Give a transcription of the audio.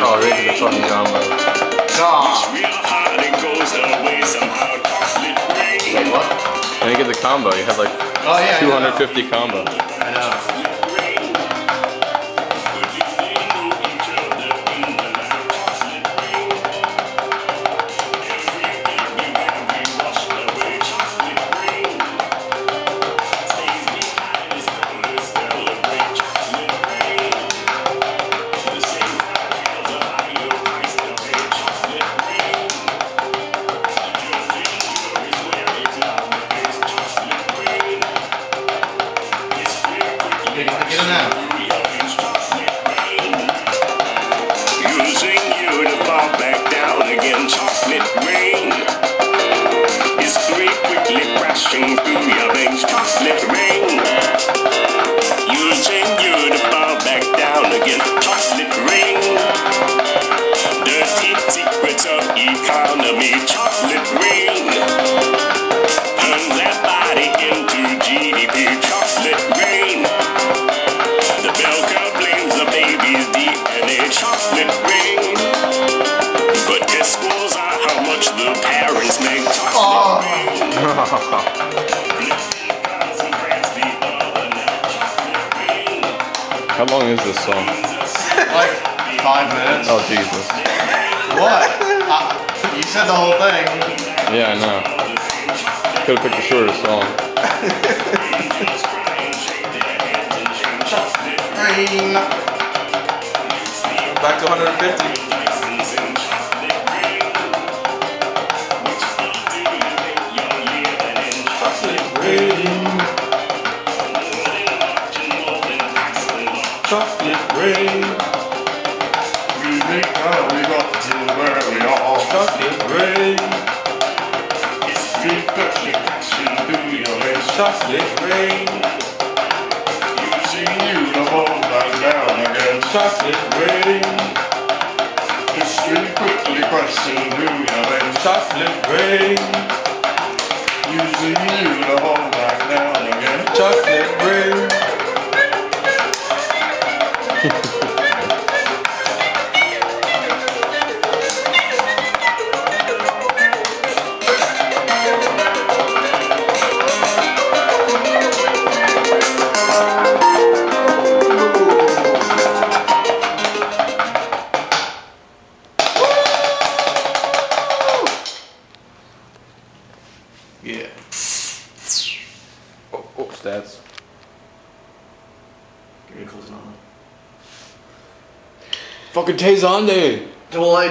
Oh, this is a fucking combo. Nah. Wait, what? When you get the combo, you have like 250 combo. I know. Get him out. Using you to fall back down again, chocolate rain. History quickly crashing through your veins, chocolate rain. Using you to fall back down again, chocolate rain. Dirty secrets of economy, chocolate rain. Turn that body into GDP, chocolate rain. The bell curve blames the baby's DNA, chocolate rain. But test scores are how much the parents make, chocolate rain. How long is this song? Like 5 minutes. Oh, Jesus. What? You said the whole thing. Yeah, I know. Could've picked the shortest song. Rain. Back to 150. Chocolate rain. We make how we got to where we are. Chocolate rain. We got you crashing through your veins. Chocolate rain. Using you to hold back down again. Chocolate rain. History quickly crashing through your veins. Chocolate rain. Using you to hold back down again. Chocolate rain. Yeah. Oh, stats. Give me a close on. Fucking Tay Zonde! Double A.